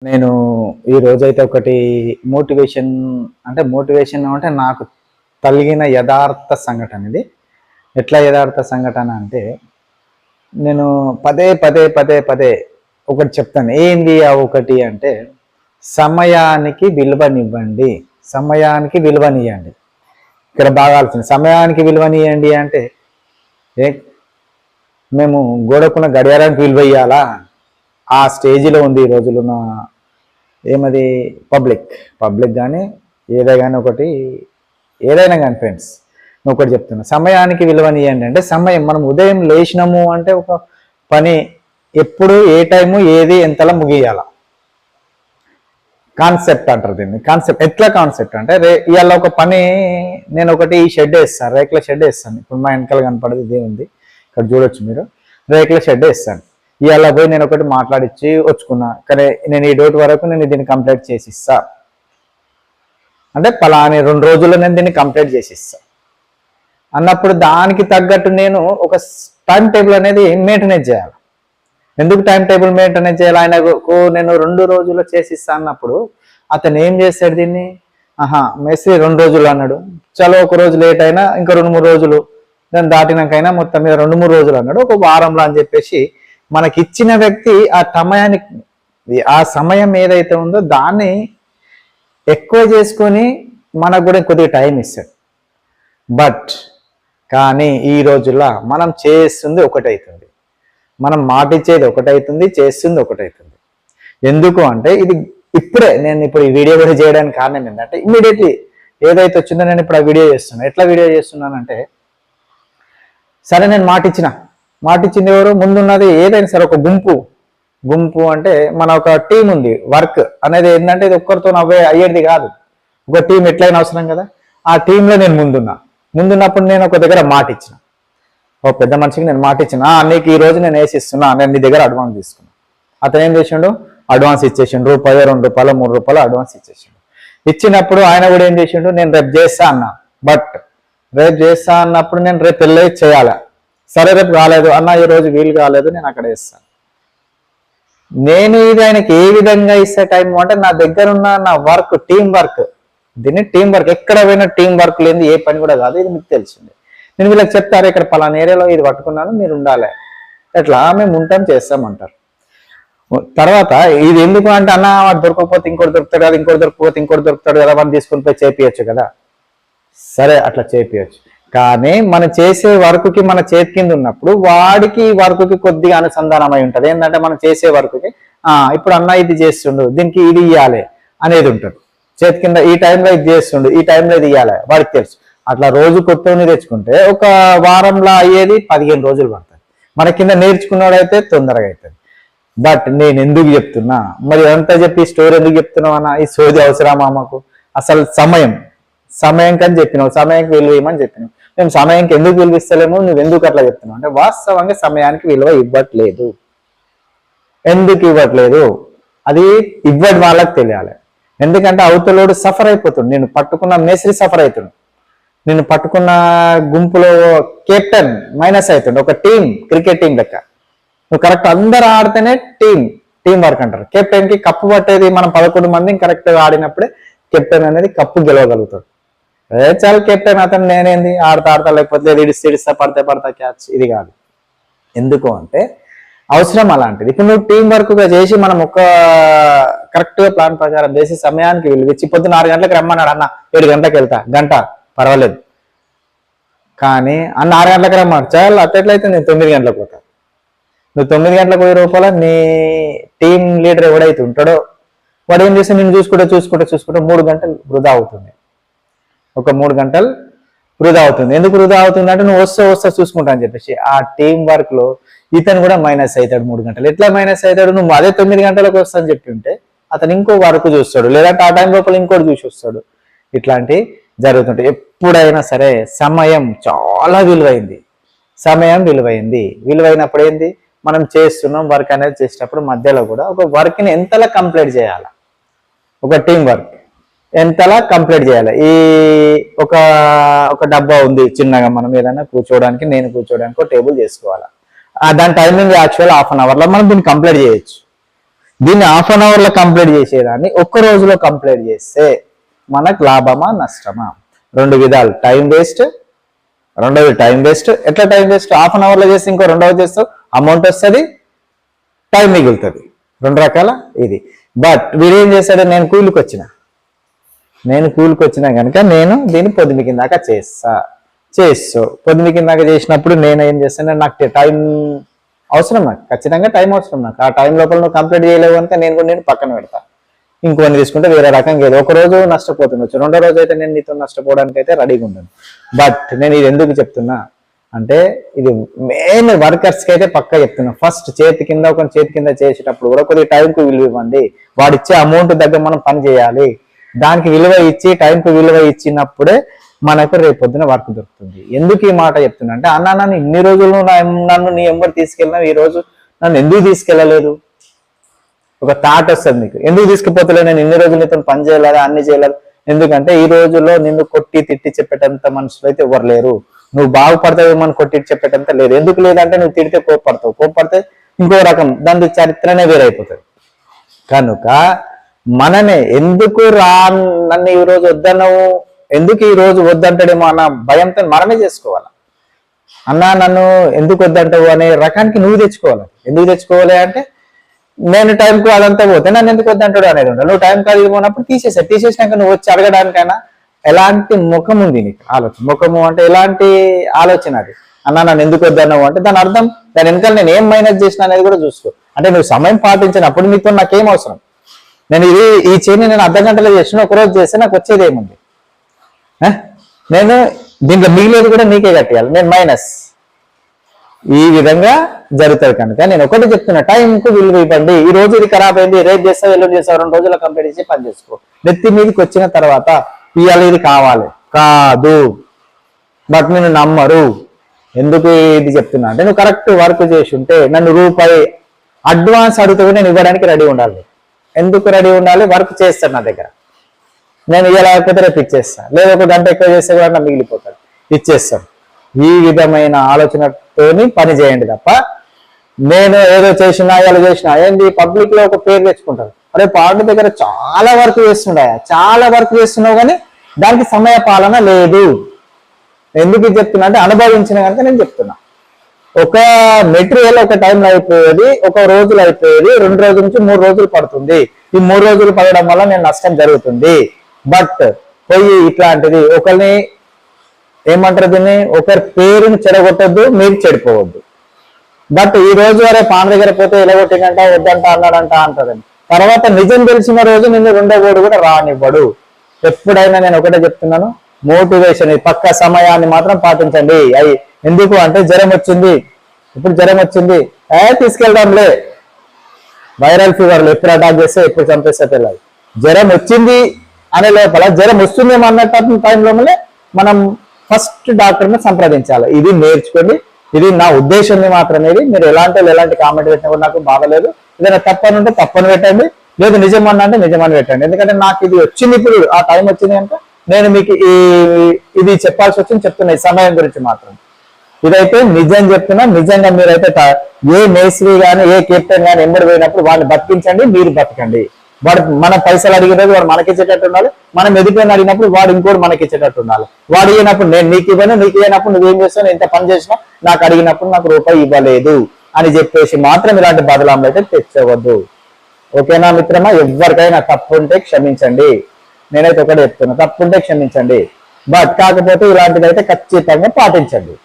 నేను ఈ రోజైతే ఒకటి మోటివేషన్ అంటే నాకు కలిగిన యథార్థ సంఘటన ఇది. ఎట్లా యథార్థ సంఘటన అంటే నేను పదే పదే పదే పదే ఒకటి చెప్తాను. ఏంది ఆ ఒకటి అంటే సమయానికి విలువనివ్వండి, సమయానికి విలువనియండి. ఇక్కడ బాగా ఆలోచన. సమయానికి విలువనియండి అంటే మేము గోడకున్న గడియారానికి విలువ ఇయ్యాలా? ఆ స్టేజ్లో ఉంది ఈ రోజులున్న ఏమది పబ్లిక్ కానీ ఏదైనా కానీ ఫ్రెండ్స్, నేను ఒకటి చెప్తున్నా, సమయానికి విలువనియండి అంటే సమయం. మనం ఉదయం లేచినాము అంటే ఒక పని ఎప్పుడు, ఏ టైము, ఏది, ఎంతలా ముగియాల కాన్సెప్ట్ అంటారు దీన్ని. కాన్సెప్ట్ ఎట్లా కాన్సెప్ట్ అంటే ఇవాళ ఒక పని నేను ఒకటి షెడ్ వేస్తాను, రేకుల షెడ్ వేస్తాను. ఇప్పుడు మా వెనకాల కనపడేది ఇదే ఉంది, ఇక్కడ చూడొచ్చు మీరు. రేకుల షెడ్ వేస్తాను. ఇవాళ పోయి నేను ఒకటి మాట్లాడిచ్చి వచ్చుకున్నా, కానీ నేను ఈ డేట్ వరకు నేను దీన్ని కంప్లీట్ చేసిస్తా అంటే పలాని 2 రోజుల్లో నేను దీన్ని కంప్లీట్ చేసిస్తా అన్నప్పుడు దానికి తగ్గట్టు నేను ఒక టైం టేబుల్ అనేది మెయింటెనెన్స్ చేయాలి. ఎందుకు టైం టేబుల్ మెయింటెనెన్స్ చేయాలి? ఆయనకు నేను 2 రోజుల్లో చేసిస్తా అన్నప్పుడు అతను ఏం చేస్తాడు దీన్ని? మేస్త్రి 2 రోజులు అన్నాడు, చలో ఒక రోజు లేట్ అయినా ఇంకా 2-3 రోజులు, దాన్ని దాటినాకైనా మొత్తం మీద 2-3 రోజులు అన్నాడు, ఒక వారంలో అని చెప్పేసి మనకిచ్చిన వ్యక్తి ఆ సమయం ఏదైతే ఉందో దాన్ని ఎక్కువ చేసుకొని మనకు కూడా కొద్దిగా టైం ఇస్తాడు. బట్ కానీ ఈ రోజుల్లో మనం చేస్తుంది ఒకటవుతుంది, మనం మాటిచ్చేది ఒకటవుతుంది, చేస్తుంది ఒకటవుతుంది. ఎందుకు అంటే నేను ఇప్పుడు ఈ వీడియో కూడా చేయడానికి కారణం ఏంటంటే ఇమ్మీడియట్లీ ఏదైతే వచ్చిందో నేను ఇప్పుడు ఆ వీడియో చేస్తున్నాను. ఎట్లా వీడియో చేస్తున్నానంటే, సరే నేను మాటిచ్చింది ఎవరు? ముందున్నది ఏదైనా సరే ఒక గుంపు అంటే మన ఒక టీం ఉంది. వర్క్ అనేది ఏంటంటే ఇది ఒక్కరితో అయ్యేది కాదు, ఒక టీం ఎట్లయినా అవసరం కదా. ఆ టీంలో నేను ముందున్నప్పుడు నేను ఒక దగ్గర మాటిచ్చిన, ఒక పెద్ద మనిషికి నేను మాటిచ్చిన, నీకు ఈ రోజు నేను వేసిస్తున్నా, నేను నీ దగ్గర అడ్వాన్స్ తీసుకున్నా. అతను ఏం చేసిండు? అడ్వాన్స్ ఇచ్చేసిండు. రూపాయలు, 2 రూపాయలు, 3 రూపాయలు అడ్వాన్స్ ఇచ్చేసిండు. ఇచ్చినప్పుడు ఆయన కూడా ఏం చేసిండు? నేను రేపు చేస్తా అన్నా. బట్ రేపు చేస్తా అన్నప్పుడు నేను రేపు వెళ్ళి చేయాలి. సరే రేపు కాలేదు అన్న, ఈ రోజు వీలు కాలేదు, నేను అక్కడ ఇస్తాను. నేను ఇది ఆయనకి ఏ విధంగా ఇస్తే టైం అంటే నా దగ్గర ఉన్న నా వర్క్, టీం వర్క్, దీన్ని టీం వర్క్. ఎక్కడ పోయినా టీం వర్క్ లేని ఏ పని కూడా కాదు, ఇది మీకు తెలిసిందే. నేను వీళ్ళకి చెప్తారు, ఇక్కడ పలానా ఏరియాలో ఇది పట్టుకున్నాను, మీరు ఉండాలి, ఎట్లా మేము ఉంటాం చేస్తామంటారు. తర్వాత ఇది ఎందుకు అంటే, అన్న వాడు దొరకకపోతే ఇంకోటి దొరుకుతాడు కదా, ఇంకోటి దొరకకపోతే ఇంకోటి దొరుకుతాడు కదా, వాడిని తీసుకుని పోయి చేపియచ్చు కదా. సరే అట్లా చేపియచ్చు, కానీ మనం చేసే వర్క్కి మన చేతి కింద ఉన్నప్పుడు వాడికి ఈ వర్క్కి కొద్దిగా అనుసంధానం అయి ఉంటుంది. ఏంటంటే మనం చేసే వర్క్కి ఇప్పుడు అన్న ఇది చేస్తుండు, దీనికి ఇది ఇవ్వాలి అనేది ఉంటుంది చేతి కింద. ఈ టైంలో ఇది చేస్తుండు, ఈ టైంలో ఇది ఇవ్వాలి, వాడికి తెలుసు. అట్లా రోజు కొత్తని తెచ్చుకుంటే ఒక వారంలో అయ్యేది 15 రోజులు పడుతుంది. మన కింద నేర్చుకున్నాడైతే తొందరగా అవుతుంది. బట్ నేను ఎందుకు చెప్తున్నా మరి, అంతా చెప్పి స్టోరీ ఎందుకు చెప్తున్నావు అన్న? ఈ సోది అవసరమా మాకు? అసలు సమయం కని చెప్పినావు, సమయానికి విలువ ఇవ్వమని చెప్పినావు. మేము సమయానికి ఎందుకు విలువిస్తలేము, నువ్వు ఎందుకు అట్లా చెప్తున్నావు అంటే, వాస్తవంగా సమయానికి విలువ ఇవ్వట్లేదు. ఎందుకు ఇవ్వట్లేదు అది ఇవ్వడం వాళ్ళకి తెలియాలి. ఎందుకంటే అవతలోడు సఫర్ అయిపోతుంది, నేను పట్టుకున్న మేస్త్రి సఫర్ అవుతుంది, నేను పట్టుకున్న గుంపులో కెప్టెన్ మైనస్ అవుతుంది. ఒక టీం, క్రికెట్ టీం లెక్క నువ్వు కరెక్ట్ అందరు ఆడితేనే టీం వర్క్ అంటారు. కెప్టెన్ కి కప్పు పట్టేది మనం 11 మంది కరెక్ట్గా ఆడినప్పుడే కెప్టెన్ అనేది కప్పు గెలవగలుగుతాడు. చాలా కెప్టెన్ అతను నేనేంది ఆడతా లేకపోతే ఇడిస్తా పడతా క్యాచ్, ఇది కాదు. ఎందుకు అంటే అవసరం అలాంటిది. ఇప్పుడు నువ్వు టీం వర్క్గా చేసి మనం ఒక కరెక్ట్గా ప్లాన్ ప్రకారం చేసి సమయానికి విలువిచ్చి పొద్దున్న 6 గంటలకు రమ్మన్నాడు, అన్న 7 గంటలకు వెళ్తా, గంట పర్వాలేదు, కానీ అన్న 6 గంటలకు రమ్మన్నాడు, చాలా అట్లయితే నేను 9 గంటలకు పోతా. నువ్వు 9 గంటలకు పోయే రూపాయల నీ టీం లీడర్ ఎవడైతే ఉంటాడో వాడు ఏం చేస్తే నేను చూసుకుంటే 3 గంటలు వృధా అవుతుంది. ఒక 3 గంటలు వృధా అవుతుంది. ఎందుకు వృధా అవుతుంది అంటే, నువ్వు వస్తా చూసుకుంటా అని చెప్పేసి ఆ టీం వర్క్ లో ఇతను కూడా మైనస్ అవుతాడు 3 గంటలు. ఎట్లా మైనస్ అవుతాడు? నువ్వు అదే 9 గంటలకు వస్తా అని చెప్పి ఉంటే అతను ఇంకో వర్క్ చూస్తాడు, లేదంటే ఆ టైం లోపల ఇంకోటి చూసి వస్తాడు. ఇట్లాంటివి జరుగుతుంటాయి. ఎప్పుడైనా సరే సమయం చాలా విలువైంది. సమయం విలువైనప్పుడు ఏంది, మనం చేస్తున్నాం వర్క్ అనేది చేసేటప్పుడు మధ్యలో కూడా ఒక వర్క్ని ఎంతలా కంప్లీట్ చేయాలి, ఒక టీం వర్క్ ఎంతలా కంప్లీట్ చేయాలి. ఈ ఒక డబ్బా ఉంది చిన్నగా, మనం ఏదైనా కూర్చోవడానికి, నేను కూర్చోవడానికి ఒక టేబుల్ చేసుకోవాలి. దాని టైమింగ్ యాక్చువల్ 1/2 అవర్లో మనం దీన్ని కంప్లీట్ చేయొచ్చు. దీన్ని హాఫ్ అన్ అవర్లో కంప్లీట్ చేసేదాన్ని ఒక్క రోజులో కంప్లీట్ చేస్తే మనకు లాభమా నష్టమా? రెండు విధాలు, టైం వేస్ట్, రెండోది టైం వేస్ట్. ఎట్లా టైం వేస్ట్? హాఫ్ అన్ అవర్లో చేస్తే ఇంకో రెండవది చేస్తావు, అమౌంట్ వస్తుంది, టైం మిగులుతుంది. రెండు రకాల ఇది. బట్ వీడేం చేశాడు, నేను కూలికి వచ్చినా కనుక నేను దీన్ని పొద్దుమి కిందాక చేస్తూ పొద్దుమి కిందాక చేసినప్పుడు నేను ఏం చేస్తాను, నాకు టైం అవసరం, నాకు ఖచ్చితంగా టైం అవసరం. నాకు ఆ టైం లోపల నువ్వు కంప్లీట్ చేయలేవు అంటే నేను పక్కన పెడతా, ఇంకొన్ని తీసుకుంటే వేరే రకంగా ఏదో ఒక రోజు నష్టపోతుండొచ్చు, రెండో రోజు అయితే నేను నీతో నష్టపోవడానికి అయితే రెడీగా ఉండను. బట్ నేను ఇది ఎందుకు చెప్తున్నా అంటే ఇది మెయిన్ వర్కర్స్కి అయితే పక్కా చెప్తున్నా. ఫస్ట్ చేతి కింద చేసేటప్పుడు కూడా కొద్దిగా టైంకు విలువ ఇవ్వండి. వాడిచ్చే అమౌంట్ దగ్గర మనం పని చేయాలి. దానికి విలువ ఇచ్చి టైంకు విలువ ఇచ్చినప్పుడే మనకు రేపొద్దున వర్క్ దొరుకుతుంది. ఎందుకు ఈ మాట చెప్తున్నా అంటే, అన్న నన్ను ఇన్ని రోజులు నన్ను నీ ఎంబడి తీసుకెళ్ళినా, ఈ రోజు నన్ను ఎందుకు తీసుకెళ్ళలేదు? ఒక థాట్ వస్తుంది మీకు, ఎందుకు తీసుకుపోతలే, నేను ఇన్ని రోజులు నీతో పని చేయలేదు, అన్ని చేయలేదు. ఎందుకంటే ఈ రోజుల్లో నిన్ను కొట్టి తిట్టి చెప్పేటంత మనుషులు అయితే ఎవరు లేరు. నువ్వు బాగుపడతావేమని కొట్టి చెప్పేటంత లేదు. ఎందుకు లేదంటే నువ్వు తిడితే కోప్పడితే ఇంకో రకం, దాని చరిత్రనే వేరైపోతుంది. కనుక మననే ఎందుకు నన్ను ఈ రోజు వద్దన్నావు, ఎందుకు ఈ రోజు వద్దంటాడేమో అన్న భయంతో మనమే చేసుకోవాలి. అన్న నన్ను ఎందుకు వద్దంటావు అనే రకానికి నువ్వు తెచ్చుకోవాలి. ఎందుకు తెచ్చుకోవాలి అంటే, నేను టైంకు అదంతా పోతే నన్ను ఎందుకు వద్దంటాడు అనేది ఉండాలి. నువ్వు టైంకి అది పోయినప్పుడు తీసేసినాక నువ్వు వచ్చి అడగడానికైనా ఎలాంటి ముఖం ఉంది నీకు, ఆలోచన. ముఖము అంటే ఎలాంటి ఆలోచన అది, అన్న నన్ను ఎందుకు వద్దన్నావు అంటే దాని అర్థం, దాని వెనకాల నేను ఏం మైనస్ చేసిన అనేది కూడా చూసుకో. అంటే నువ్వు సమయం పాటించినప్పుడు నీతో నాకేం అవసరం, నేను ఈ చేయని నేను అర్ధ గంటలో చేసిన, ఒకరోజు చేస్తే నాకు వచ్చేది ఏముంది? నేను దీంట్లో మిగిలేదు కూడా నీకే కట్టేయాలి, నేను మైనస్. ఈ విధంగా జరుగుతుంది. కనుక నేను ఒకటి చెప్తున్నా, టైంకు విలువ ఇవ్వండి. ఈ రోజు ఇది ఖరాబ్ అయింది, రేపు చేస్తావు, ఎల్లుండి చేస్తావు, 2 రోజుల్లో కంప్లీట్ చేసి పని చేసుకో. నెత్తి మీదకి వచ్చిన తర్వాత ఇవాళ ఇది కాదు, బట్ నేను నమ్మరు. ఎందుకు ఇది చెప్తున్నా అంటే, నువ్వు కరెక్ట్ వర్క్ చేసి ఉంటే నన్ను రూపాయి అడ్వాన్స్ అడుగుతూ నేను ఇవ్వడానికి రెడీ ఉండాలి. ఎందుకు రెడీ ఉండాలి? వర్క్ చేస్తాను నా దగ్గర, నేను ఇవ్వలేకపోతే రేపు ఇచ్చేస్తాను, లేదా ఒక గంట ఎక్కువ చేస్తే కూడా నా మిగిలిపోతాడు, ఇచ్చేస్తాను. ఈ విధమైన ఆలోచనతోని పని చేయండి తప్ప, నేను ఏదో చేసినా ఇలా చేసినా ఏంటి పబ్లిక్ లో ఒక పేరు తెచ్చుకుంటారు. అరే పార్టీ దగ్గర చాలా వర్క్ చేస్తున్నావు కానీ దానికి సమయ పాలన లేదు. ఎందుకు చెప్తున్నా అంటే, అనుభవించిన కనుక నేను చెప్తున్నా. ఒక మెటీరియల్ ఒక టైంలో అయిపోయేది, ఒక రోజులు అయిపోయేది, 2 రోజుల నుంచి 3 రోజులు పడుతుంది. ఈ 3 రోజులు పడడం వల్ల నేను నష్టం జరుగుతుంది. బట్ పోయి ఇట్లాంటిది ఒకరిని ఏమంటారు, దీన్ని ఒకరి పేరుని చెడగొట్టద్దు, మీరు చెడిపోవద్దు. బట్ ఈ రోజు వరే పాన దగ్గర పోతే ఇలా కొట్టిందంట, వద్దంట, అన్నాడంట అంటారని, తర్వాత నిజం తెలిసిన రోజు నిన్ను రెండో ఓడు కూడా రానివ్వడు. ఎప్పుడైనా నేను ఒకటే చెప్తున్నాను, మోటివేషన్, పక్క సమయాన్ని మాత్రం పాటించండి. ఎందుకు అంటే, జ్వరం వచ్చింది, ఇప్పుడు జ్వరం వచ్చింది, తీసుకెళ్దాంలే. వైరల్ ఫీవర్లు ఎప్పుడు అటాక్ చేస్తే ఎప్పుడు చంపేస్తే తెలియదు. జ్వరం వచ్చింది అనే లోపల జ్వరం వస్తుందేమో అన్నట్టు టైంలోనే మనం ఫస్ట్ డాక్టర్ని సంప్రదించాలి. ఇది నేర్చుకోండి. ఇది నా ఉద్దేశం మాత్రమే. మీరు ఎలాంటి కామెంట్ పెట్టినా కూడా నాకు బాధలేదు. ఏదైనా తప్పని ఉంటే తప్పని పెట్టండి, లేదు నిజమన్నా అంటే నిజమని పెట్టండి. ఎందుకంటే నాకు ఇది వచ్చింది, ఇప్పుడు ఆ టైం వచ్చింది కనుక నేను మీకు ఇది చెప్పాల్సి వచ్చింది చెప్తున్నా. ఈ సమయం గురించి మాత్రం ఇదైతే నిజం చెప్తున్నా. నిజంగా మీరైతే ఏ మేస్త్రి కానీ ఏ కెప్టెన్ కానీ ఎంబడి పోయినప్పుడు వాడిని బతికించండి, మీరు బతకండి. వాడు మన పైసలు అడిగినప్పుడు వాడు మనకి ఇచ్చేటట్టు ఉండాలి. మనం ఎదుటిని అడిగినప్పుడు వాడు ఇంకోటి మనకి ఇచ్చేటట్టు ఉండాలి. వాడు ఇవ్వనప్పుడు నేను నీకు ఇవ్వను, నీకు ఇవ్వనప్పుడు నువ్వేం చేస్తావు, ఎంత పని చేసినా నాకు అడిగినప్పుడు నాకు రూపాయి ఇవ్వలేదు అని చెప్పేసి మాత్రం ఇలాంటి బదలాంలు అయితే తెచ్చవద్దు. ఓకేనా మిత్రమా? ఎవరికైనా తప్పు ఉంటే క్షమించండి. నేనైతే ఒకటే చెప్తున్నా, తప్పు ఉంటే క్షమించండి. బట్ కాకపోతే ఇలాంటిదైతే ఖచ్చితంగా పాటించండి.